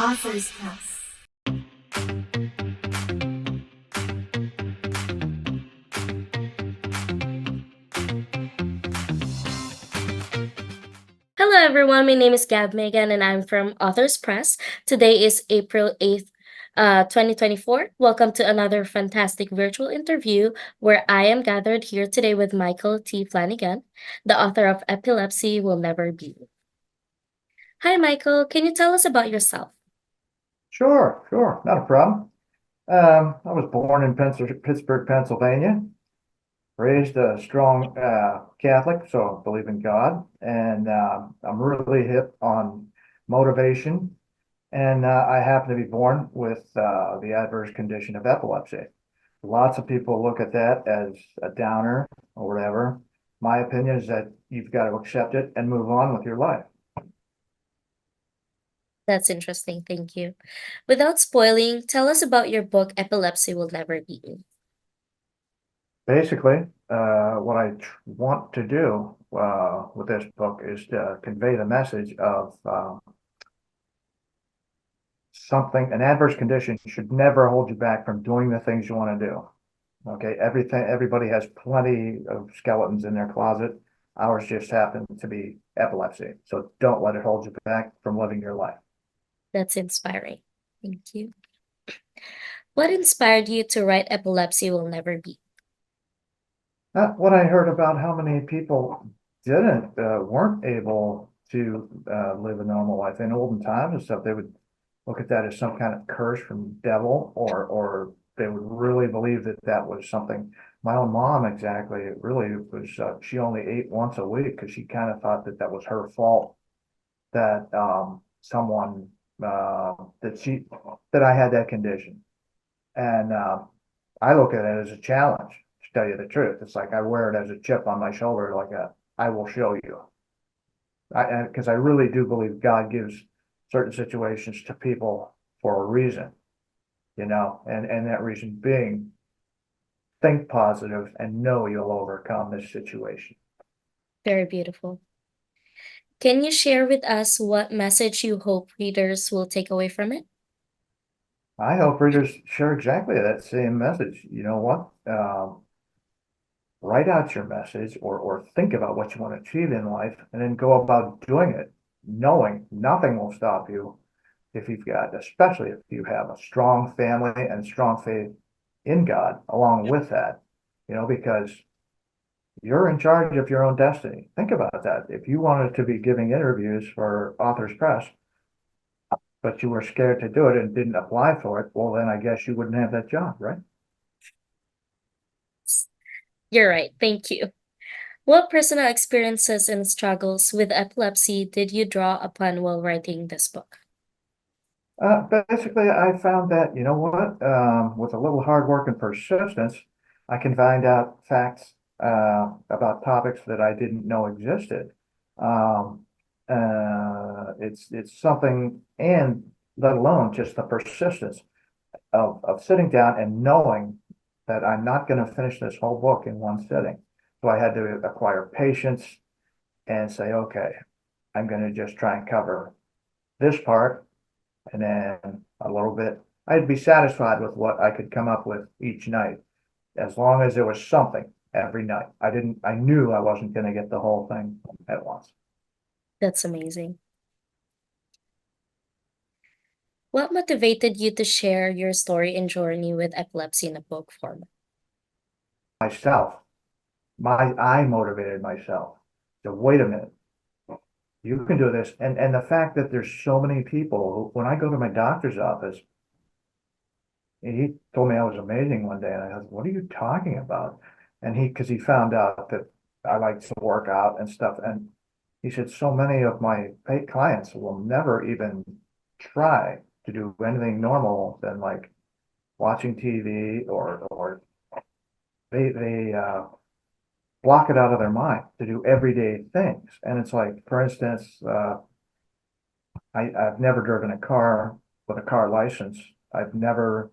Author's House. Hello, everyone. My name is Gab Megan, and I'm from Authors Press. Today is April 8th, 2024. Welcome to another fantastic virtual interview where I am gathered here today with Michael T. Flanigan, the author of Epilepsy Will Never Be. Hi, Michael. Can you tell us about yourself? Sure, not a problem. I was born in Pittsburgh, Pennsylvania, raised a strong Catholic, so I believe in God, and I'm really hip on motivation. And I happen to be born with the adverse condition of epilepsy. Lots of people look at that as a downer or whatever. My opinion is that you've got to accept it and move on with your life. That's interesting. Thank you. Without spoiling, tell us about your book, Epilepsy Will Never Be. Basically, what I want to do with this book is to convey the message of an adverse condition should never hold you back from doing the things you want to do. Okay, everybody has plenty of skeletons in their closet. Ours just happen to be epilepsy. So don't let it hold you back from living your life. That's inspiring. Thank you. What inspired you to write Epilepsy Will Never Be? What I heard about how many people weren't able to live a normal life in olden times and stuff, they would look at that as some kind of curse from the devil, or they would really believe that that was something. My own mom, exactly, it really was. She only ate once a week because she kind of thought that that was her fault. That someone that I had that condition, and I look at it as a challenge. To tell you the truth, it's like I wear it as a chip on my shoulder, like I will show you. Because I really do believe God gives certain situations to people for a reason, and that reason being think positive and know you'll overcome this situation. Very beautiful. Can you share with us what message you hope readers will take away from it? I hope readers share exactly that same message. You know what? Write out your message or think about what you want to achieve in life and then go about doing it, knowing nothing will stop you especially if you have a strong family and strong faith in God along with that, because you're in charge of your own destiny. Think about that. If you wanted to be giving interviews for Authors Press, but you were scared to do it and didn't apply for it, well, then I guess you wouldn't have that job, right? You're right. Thank you. What personal experiences and struggles with epilepsy did you draw upon while writing this book? Basically, I found that, you know what, with a little hard work and persistence, I can find out facts about topics that I didn't know existed. Um, it's something, and let alone just the persistence of sitting down and knowing that I'm not going to finish this whole book in one sitting. So I had to acquire patience and say, okay, I'm going to just try and cover this part and then a little bit. I'd be satisfied with what I could come up with each night, as long as there was something every night. I knew I wasn't going to get the whole thing at once. That's amazing. What motivated you to share your story and journey with epilepsy in a book format? Myself, I motivated myself. So wait a minute, you can do this. And the fact that there's so many people when I go to my doctor's office, he told me I was amazing one day, and I was, what are you talking about? And because he found out that I like to work out and stuff, and he said so many of my clients will never even try to do anything normal than like watching TV, or they block it out of their mind to do everyday things. And it's like, for instance, I've never driven a car with a car license. I've never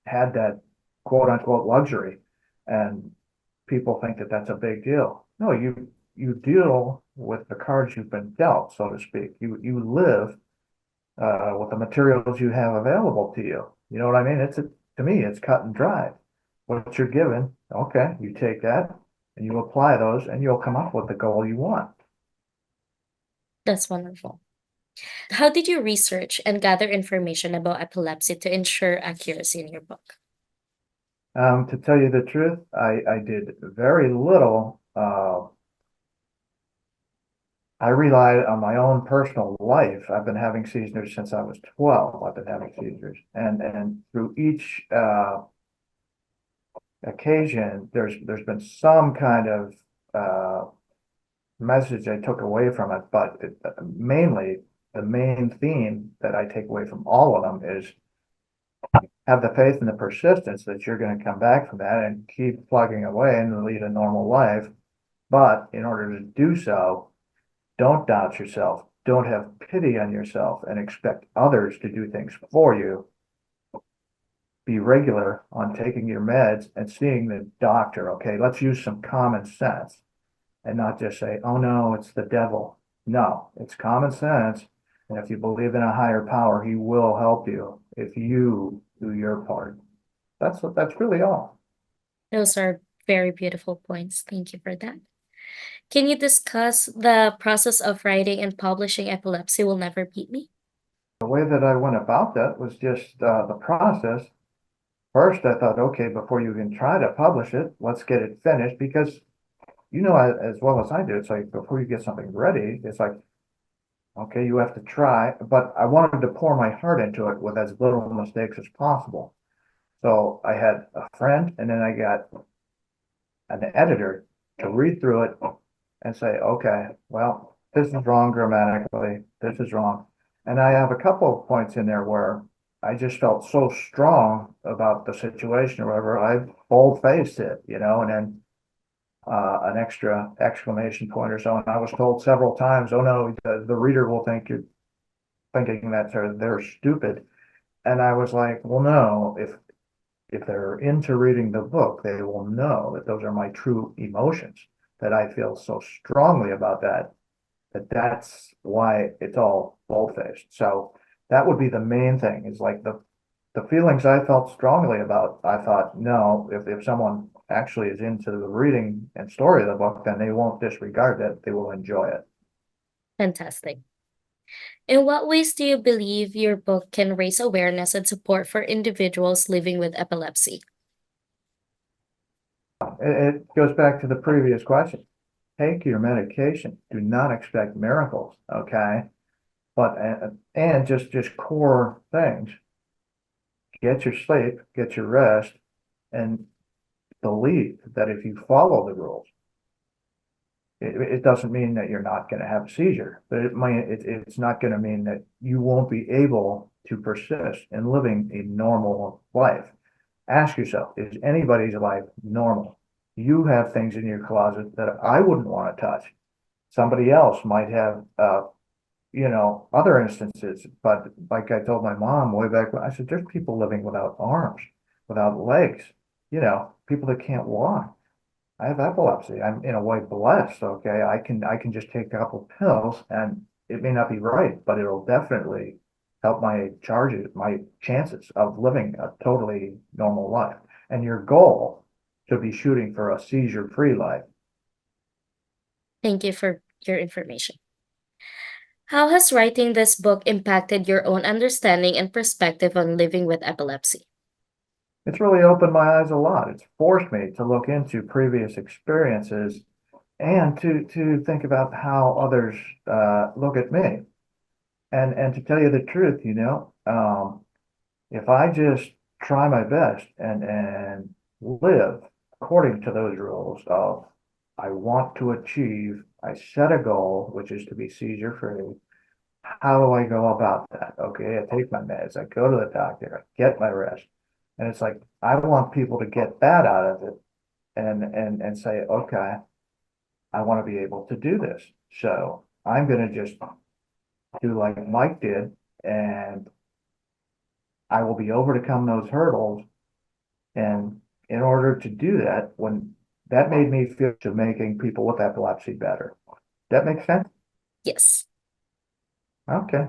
had that quote unquote luxury. And people think that that's a big deal. No, you deal with the cards you've been dealt, so to speak. You live with the materials you have available to you. You know what I mean? To me, it's cut and dry. What you're given, okay, you take that and you apply those and you'll come up with the goal you want. That's wonderful. How did you research and gather information about epilepsy to ensure accuracy in your book? To tell you the truth, I did very little. I relied on my own personal life. I've been having seizures since I was 12. I've been having seizures, and through each occasion, there's been some kind of message I took away from it, but mainly the main theme that I take away from all of them is have the faith and the persistence that you're going to come back from that and keep plugging away and lead a normal life. But in order to do so, don't doubt yourself. Don't have pity on yourself and expect others to do things for you. Be regular on taking your meds and seeing the doctor. Okay, let's use some common sense and not just say, oh no, it's the devil. No, it's common sense. And if you believe in a higher power, he will help you if you do your part. That's really all. Those are very beautiful points. Thank you for that. Can you discuss the process of writing and publishing Epilepsy Will Never Beat Me? The way that I went about that was just the process. First, I thought, okay, before you even try to publish it, let's get it finished because you know as well as I do, it's like before you get something ready, it's like, okay, you have to try, but I wanted to pour my heart into it with as little mistakes as possible. So I had a friend and then I got an editor to read through it and say, okay, well, this is wrong grammatically, this is wrong. And I have a couple of points in there where I just felt so strong about the situation or whatever, I bold-faced it, and then an extra exclamation point or so. And I was told several times, oh no, the reader will think you're thinking that they're stupid. And I was like, well, no, if they're into reading the book, they will know that those are my true emotions, that I feel so strongly about that's why it's all bold-faced. So that would be the main thing is like the feelings I felt strongly about. I thought, no, if someone actually is into the reading and story of the book, then they won't disregard it. They will enjoy it. Fantastic. In what ways do you believe your book can raise awareness and support for individuals living with epilepsy? It goes back to the previous question. Take your medication. Do not expect miracles, okay? But and just core things. Get your sleep, get your rest, and believe that if you follow the rules, it doesn't mean that you're not going to have a seizure, but it's not going to mean that you won't be able to persist in living a normal life. Ask yourself, is anybody's life normal? You have things in your closet that I wouldn't want to touch. Somebody else might have, other instances. But like I told my mom way back when, I said, there's people living without arms, without legs, people that can't walk. I have epilepsy. I'm in a way blessed. Okay. I can just take a couple pills and it may not be right, but it'll definitely help my chances of living a totally normal life. And your goal should be shooting for a seizure-free life. Thank you for your information. How has writing this book impacted your own understanding and perspective on living with epilepsy? It's really opened my eyes a lot. It's forced me to look into previous experiences and to think about how others look at me. And to tell you the truth, if I just try my best and live according to those rules of I want to achieve, I set a goal, which is to be seizure free. How do I go about that? Okay, I take my meds, I go to the doctor, I get my rest. And it's like I want people to get that out of it and say, okay, I want to be able to do this. So I'm gonna just do like Mike did, and I will be overcome those hurdles. And in order to do that, when That made me feel to making people with epilepsy better. That makes sense? Yes. Okay.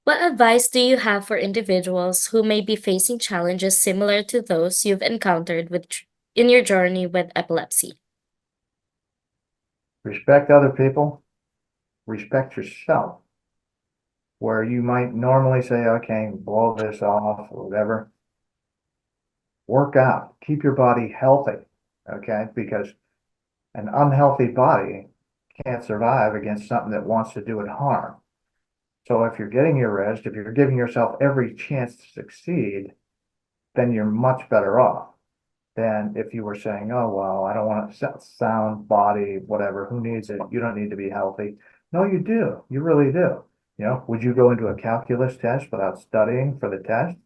What advice do you have for individuals who may be facing challenges similar to those you've encountered in your journey with epilepsy? Respect other people, respect yourself. Where you might normally say, okay, blow this off or whatever, work out, keep your body healthy, okay? Because an unhealthy body can't survive against something that wants to do it harm. So if you're getting your rest, if you're giving yourself every chance to succeed, then you're much better off than if you were saying, oh, well, I don't want a sound body, whatever, who needs it? You don't need to be healthy. No, you do. You really do. Would you go into a calculus test without studying for the test?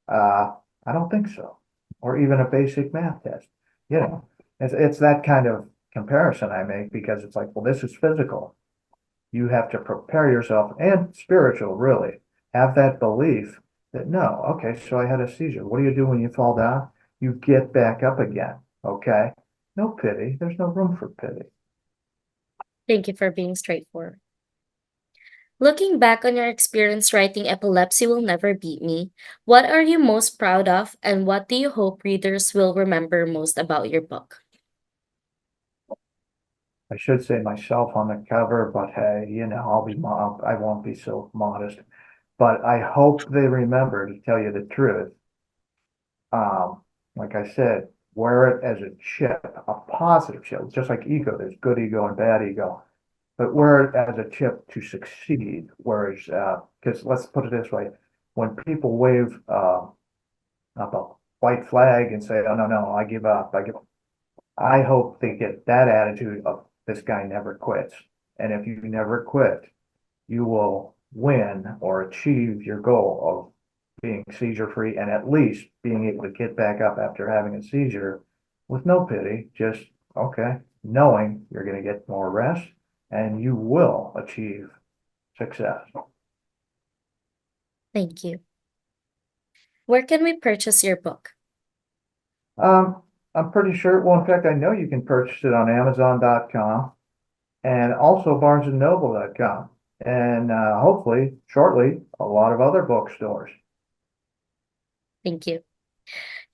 Uh, I don't think so. Or even a basic math test. You know, it's that kind of comparison I make because it's like, well, this is physical. You have to prepare yourself and spiritual, really. Have that belief that no, okay, so I had a seizure. What do you do when you fall down? You get back up again. Okay. No pity. There's no room for pity. Thank you for being straightforward. Looking back on your experience writing Epilepsy Will Never Beat Me, what are you most proud of and what do you hope readers will remember most about your book? I should say myself on the cover, but hey, I won't be so modest. But I hope they remember to tell you the truth. Like I said, wear it as a chip, a positive chip, just like ego. There's good ego and bad ego, but wear it as a chip to succeed. Whereas, because let's put it this way, when people wave up a white flag and say, "Oh no, no, I give up," I hope they get that attitude of this guy never quits. And if you never quit, you will win or achieve your goal of being seizure free and at least being able to get back up after having a seizure with no pity, just okay, knowing you're going to get more rest and you will achieve success. Thank you. Where can we purchase your book? Um, I'm pretty sure, well, in fact, I know you can purchase it on Amazon.com and also BarnesandNoble.com and hopefully shortly a lot of other bookstores. Thank you.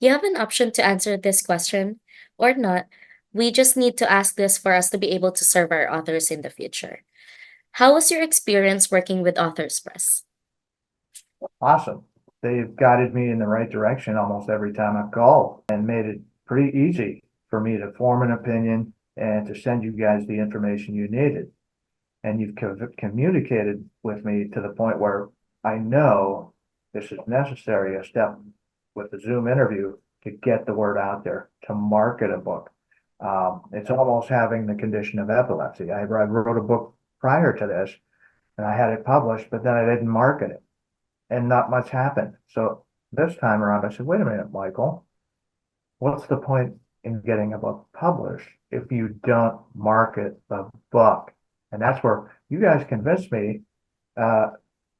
You have an option to answer this question or not. We just need to ask this for us to be able to serve our authors in the future. How was your experience working with Authors Press? Awesome. They've guided me in the right direction almost every time I've called and made it pretty easy for me to form an opinion and to send you guys the information you needed. And you've communicated with me to the point where I know this is necessary, a step with the Zoom interview to get the word out there, to market a book. It's almost having the condition of epilepsy. I wrote a book prior to this and I had it published, but then I didn't market it and not much happened. So this time around, I said, wait a minute, Michael, what's the point in getting a book published if you don't market the book? And that's where you guys convinced me uh,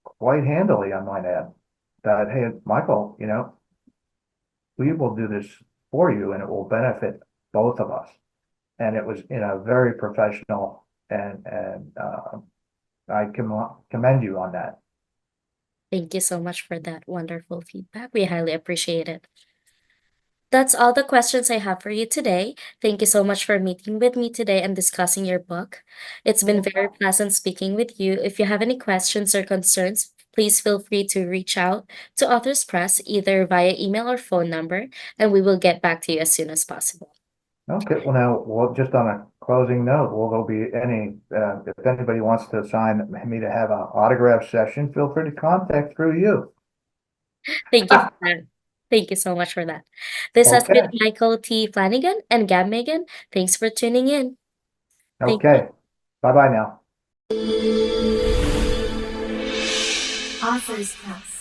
quite handily, I might add, that, hey, Michael, we will do this for you and it will benefit both of us. And it was in a very professional and I commend you on that. Thank you so much for that wonderful feedback. We highly appreciate it. That's all the questions I have for you today. Thank you so much for meeting with me today and discussing your book. It's been very pleasant speaking with you. If you have any questions or concerns, please feel free to reach out to Authors Press either via email or phone number, and we will get back to you as soon as possible. Okay, well, just on a closing note, will there be if anybody wants to sign me to have an autograph session, feel free to contact through you. Thank you for that. Thank you so much for that. This has been Okay, Michael T. Flanigan and Gab Megan. Thanks for tuning in. Thank you. okay. Bye-bye now. Authors Press.